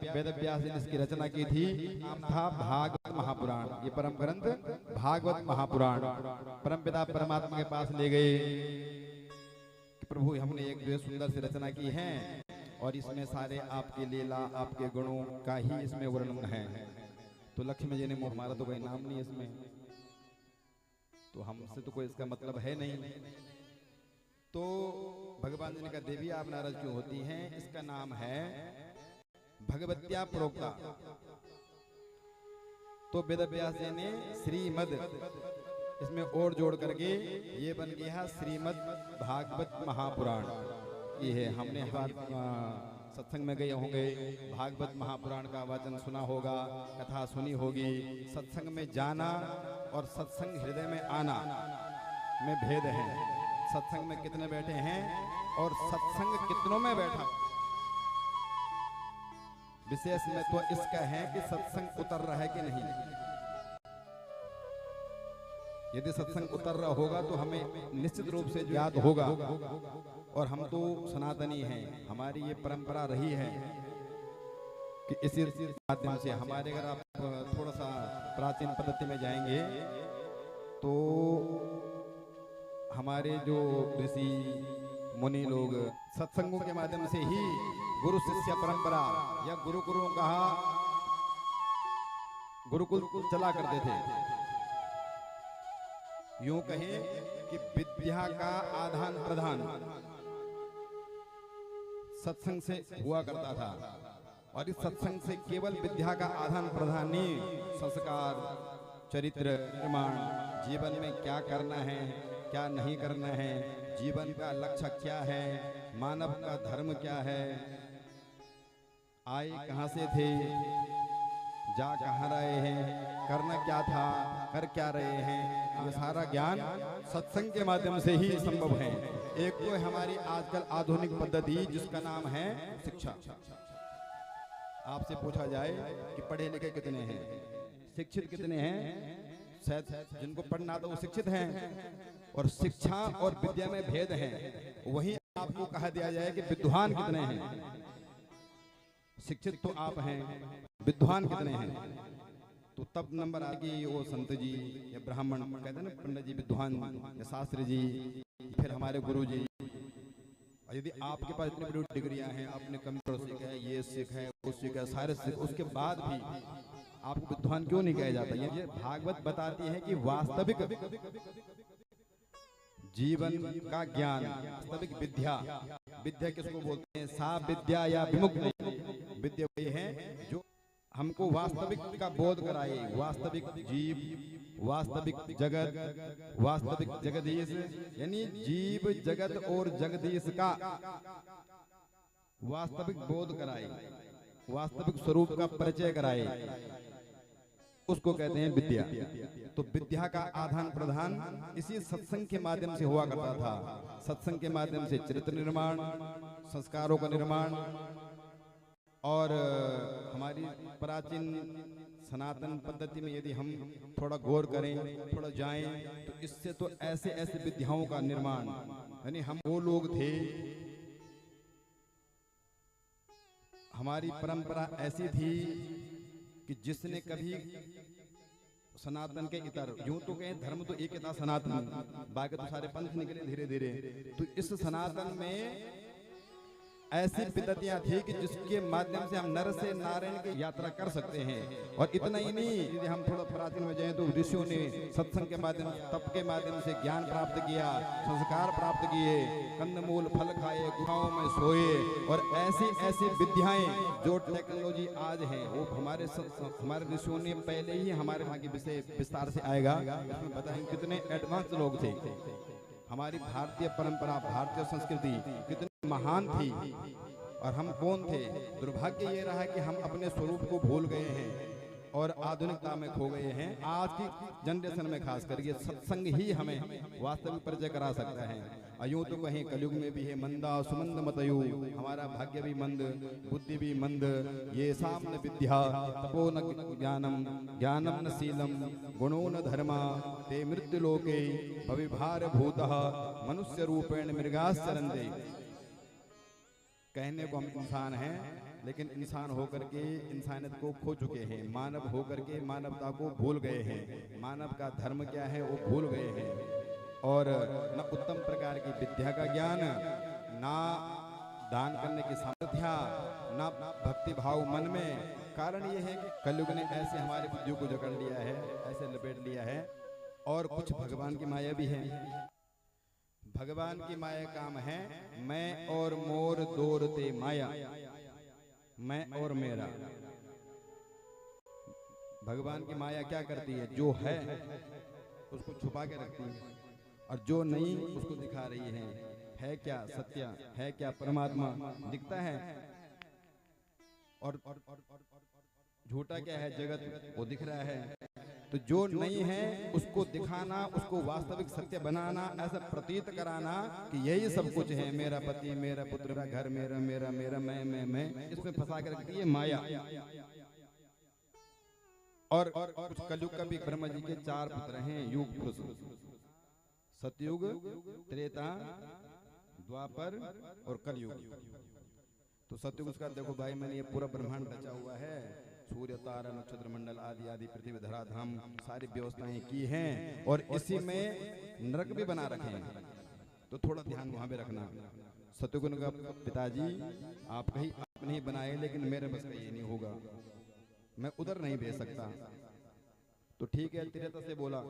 वेद व्यास जी ने इसकी रचना की थी। नाम था भागवत महापुराण। ये परम ग्रंथ भागवत महापुराण परमपिता परमात्मा के पास ले गए कि प्रभु हमने एक जो सुंदर सी रचना की है और इसमें सारे आपके लीला आपके गुणों का ही इसमें वर्णन है। तो लक्ष्मी जी ने हमारा तो कोई नाम नहीं इसमें, तो हमसे तो कोई इसका मतलब है नहीं। तो भगवान जी ने कहा देवी आप नाराज क्यों होती हैं? इसका नाम है भगवत्या प्रोक्ता। तो वेद व्यास जी ने श्रीमद इसमें और जोड़ करके ये बन गया श्रीमद भागवत महापुराण। ये है, हमने सत्संग में गए होंगे, भागवत महापुराण का वचन सुना होगा, कथा सुनी होगी। सत्संग में जाना और सत्संग हृदय में आना में भेद है। सत्संग में कितने बैठे हैं और सत्संग कितनों में बैठा। विशेष में तो इसका है कि सत्संग उतर रहा है कि नहीं। यदि सत्संग उतर रहा होगा तो हमें निश्चित रूप से याद होगा। और हम तो सनातनी हैं, हमारी ये परंपरा रही है कि इसी माध्यम से हमारे, अगर आप थोड़ा सा प्राचीन पद्धति में जाएंगे तो हमारे जो ऋषि मुनि लोग सत्संगों के माध्यम से ही गुरु शिष्य परंपरा या गुरुकुलों का गुरुकुल चला करते थे। यूं कहें कि विद्या का आदान प्रदान सत्संग से हुआ करता था। और इस सत्संग से केवल विद्या का आदान प्रदान नहीं, संस्कार, चरित्र निर्माण, जीवन में क्या करना है क्या नहीं करना है, जीवन का लक्ष्य क्या है, मानव का धर्म क्या है, आए कहां से थे, जा कहां रहे हैं, करना क्या था, कर क्या रहे हैं, ये सारा ज्ञान सत्संग के माध्यम से ही संभव है। एक तो हमारी आजकल आधुनिक पद्धति जिसका नाम है शिक्षा। आपसे पूछा जाए कि पढ़े लिखे कितने हैं, शिक्षित कितने हैं? शायद जिनको पढ़ना तो वो शिक्षित हैं। और शिक्षा और विद्या में भेद है। वहीं आपको कहा दिया जाए कि विद्वान कितने हैं। शिक्षित तो आप हैं, विद्वान कितने हैं? तो तब नंबर आ कि वो संत जी या ब्राह्मण कहते हैं ना, पंडित जी विद्वान या शास्त्री जी, फिर हमारे गुरु जी। यदि आपके पास इतनी बड़ी डिग्रियां हैं, आपने कंप्यूटर सीखा है, ये सीखा है, वो सीखा है, सारे सीख, उसके बाद भी आपको विद्वान क्यों नहीं कहा जाता? ये भागवत बताती है कि वास्तविक जीवन का ज्ञान, वास्तविक विद्या, विद्या किसको बोलते हैं? सा विद्या या विमुक्त विद्या वही है जो हमको वास्तविक का बोध कराए। वास्तविक जीव, वास्तविक जगत, वास्तविक जगदीश, यानी जीव जगत और जगदीश का वास्तविक बोध कराए, वास्तविक स्वरूप का परिचय कराए, उसको कहते हैं विद्या। तो विद्या का आदान प्रदान इसी सत्संग के माध्यम से हुआ करता था। सत्संग के माध्यम से चरित्र निर्माण, संस्कारों का निर्माण। और हमारी प्राचीन सनातन पद्धति में यदि हम थोड़ा गौर करें, थोड़ा जाएं, तो इससे तो ऐसे ऐसे विद्याओं का निर्माण, यानी हम वो लोग थे, हमारी परंपरा ऐसी थी कि जिसने कभी सनातन के इतर, यूं तो कहें धर्म तो एक था सनातन, बाकी तो सारे पंथ निकले धीरे धीरे। तो इस सनातन में ऐसी पद्धतियां थी कि जिसके माध्यम से हम नर से नारायण की यात्रा कर सकते हैं। और इतना ही नहीं, यदि हम थोड़ा प्राचीन में जाएं तो ऋषियों ने सत्संग के माध्यम, तप के माध्यम से ज्ञान प्राप्त किया, संस्कार प्राप्त किए, कंदमूल फल खाए, गुफाओं में सोए। और ऐसी ऐसी विद्याएं जो टेक्नोलॉजी आज है वो हमारे ऋषियों ने पहले ही, हमारे वहाँ की विषय विस्तार से आएगा, इसमें बताएंगे कितने एडवांस लोग थे। हमारी भारतीय परंपरा, भारतीय संस्कृति कितनी महान थी और हम कौन थे। दुर्भाग्य ये रहा कि हम अपने स्वरूप को भूल गए हैं और आधुनिकता में खो गए हैं। आज की जनरेशन में खास करके सत्संग ही हमें वास्तविक परिचय करा सकता है। अयूं तो कहीं कलयुग में भी है मंदा सुमंद मतयु, हमारा भाग्य भी मंद, बुद्धि भी मंद। ये सामने विद्या तपो न ज्ञानम, ज्ञानम न शीलम, गुणो न धर्मा, ते मृत्यु लोके भविभार भूतः मनुष्य रूपेण मृगाश्चरन्ते। कहने को हम इंसान हैं लेकिन इंसान होकर के इंसानियत को खो चुके हैं, मानव होकर के मानवता को भूल गए हैं, मानव का धर्म क्या है वो भूल गए हैं, और न उत्तम प्रकार की विद्या का ज्ञान, ना दान करने की सामर्थ्य, ना भक्ति भाव मन में। कारण ये है कि कलयुग ने ऐसे हमारे बुद्धियों को जकड़ लिया है, ऐसे लपेट लिया है। और कुछ भगवान की माया भी है। भगवान की माया काम है मैं और मोर दौड़ते माया, मैं और मेरा। भगवान की माया क्या करती है? जो है उसको छुपा के रखती है, और जो नहीं उसको दिखा रही है क्या सत्य, है क्या परमात्मा दिखता है, और झूठा क्या है जगत वो दिख रहा है। तो जो नहीं है उसको दिखाना, उसको वास्तविक सत्य बनाना, ऐसा प्रतीत कराना कि यही सब कुछ है, मेरा पति, मेरा पुत्र, मेरा घर, मेरा मेरा मेरा मैं, इसमें फंसा कर रखती है माया। और कुछ कलयुग का भी ब्रह्मा जी के 4 पुत्र हैं, युग पुरुष, सतयुग, त्रेता, द्वापर और कलयुग। तो सतयुग उसका देखो भाई, मैंने ये पूरा ब्रह्मांड रचा हुआ है, सूर्य, तारा, नक्षत्र मंडल आदि आदि, पृथ्वी, धराधाम, सारी व्यवस्थाएं की हैं, और इसी में नरक भी बना रखे हैं। तो थोड़ा ध्यान वहां पे रखना। सतयुग का पिताजी आप नहीं बनाए, लेकिन मेरे बस का ये नहीं होगा, मैं उधर नहीं भेज सकता। तो ठीक है, त्रेता से बोला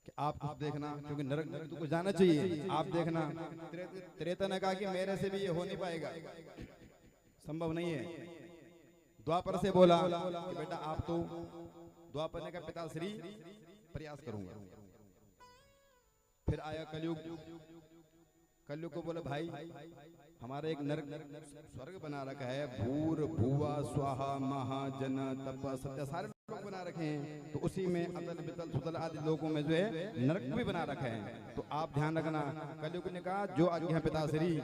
कि आप कुछ देखना, क्योंकि नरक तुमको जाना चाहिए, आप देखना। त्रेता ने कहा कि मेरे से भी ये हो नहीं पाएगा, संभव नहीं है। द्वापर से बोला कि बेटा आप तो, द्वापर ने कहा पिताश्री प्रयास करूंगा। फिर आया कलयुग, कलयुग को बोले भाई हमारा एक नरक स्वर्ग बना रखा है, भूर भुवा स्वाहा महा जन तप सत्य, सारे लोग बना रखे हैं। तो उसी में अतल बितल सुतल आदि लोगों में जो है नरक भी बना रखा है। तो आप ध्यान रखना। कलयुग ने कहा जो आज्ञा पिताश्री,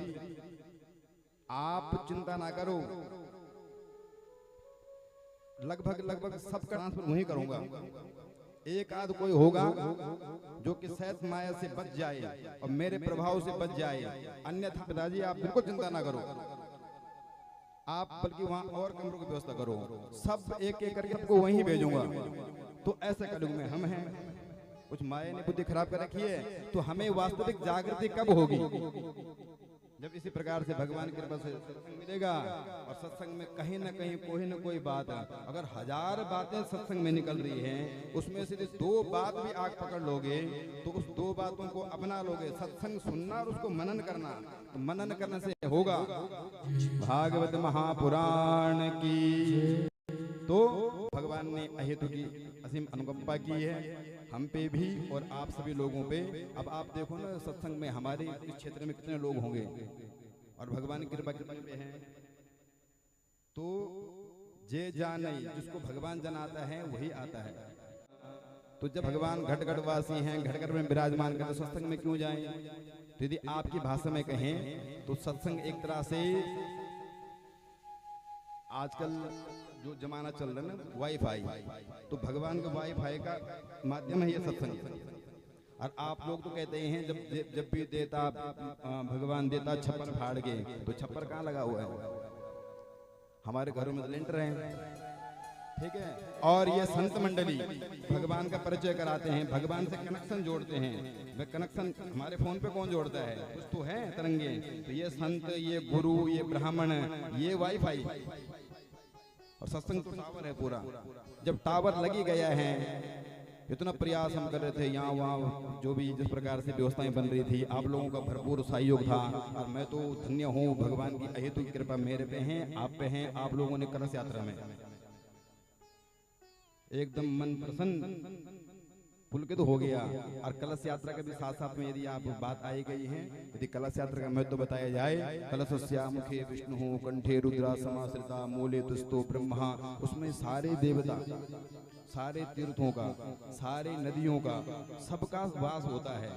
आप चिंता ना करो, लगभग सब ट्रांसफर वहीं करूंगा। एक आध कोई होगा जो कि सहज माया से बच जाए और मेरे प्रभाव से बच जाए, अन्यथा पिताजी आप बिल्कुल चिंता ना करो, आप बल्कि वहां और कमरों की व्यवस्था करो, सब एक एक करके सबको वहीं भेजूंगा। तो ऐसे कलयुग में हम हैं, कुछ माया ने बुद्धि खराब कर रखी है। तो हमें वास्तविक जागृति कब होगी? जब इसी प्रकार से भगवान की कृपा से सत्संग मिलेगा, और सत्संग में कहीं ना कहीं कोई ना कोई बात, अगर 1000 बातें सत्संग में निकल रही हैं, उसमें से 2 बात भी आग पकड़ लोगे तो उस 2 बातों को अपना लोगे। सत्संग सुनना और उसको मनन करना, तो मनन करने से होगा। भागवत महापुराण की। तो भगवान ने अहेतु की असीम अनुकंपा की है हम पे भी और आप सभी लोगों पे। अब आप देखो ना सत्संग में हमारे इस क्षेत्र में कितने लोग होंगे, और भगवान की कृपा कितने पे है। तो जे जाने, जिसको भगवान जनाता है वही आता है। तो जब भगवान घट वासी हैं, घट में विराजमान करते, सत्संग में क्यों जाएं? तो यदि आपकी भाषा में कहें तो सत्संग एक तरह से आजकल जो जमाना चल रहा है ना वाईफाई, तो भगवान के वाईफाई का माध्यम है ये सत्संग। और आप लोग तो कहते हैं जब भी देता भगवान देता छप्पर फाड़ के, तो छप्पर कहाँ लगा हुआ है? हमारे घरों में लेंटर हैं, ठीक है। और ये संत मंडली भगवान का परिचय कराते हैं, भगवान से कनेक्शन जोड़ते हैं। वे कनेक्शन हमारे फोन पे कौन जोड़ता है? कुछ तो है तरंगे। तो ये संत, ये गुरु, ये ब्राह्मण, ये वाईफाई, और सत्संग तो टावर है पूरा। जब टावर लगी गया है, इतना प्रयास हम कर रहे थे यहाँ वहाँ, जो भी जिस प्रकार से व्यवस्थाएं बन रही थी, आप लोगों का भरपूर सहयोग था, और मैं तो धन्य हूँ। भगवान की अहेतु की कृपा मेरे पे है, आप पे है। आप लोगों ने कलश यात्रा में एकदम मन प्रसन्न पुलकित हो गया। और कलश यात्रा के भी साथ साथ में यदि आप बात आई गई है, यदि कलश यात्रा का महत्व बताया जाए, कलशस्या मुखे विष्णु कंठे रुद्रा समाश्रिता मूले तुस्तो ब्रह्मा, उसमें सारे देवता, सारे तीर्थों का, सारे नदियों का, सबका वास होता है।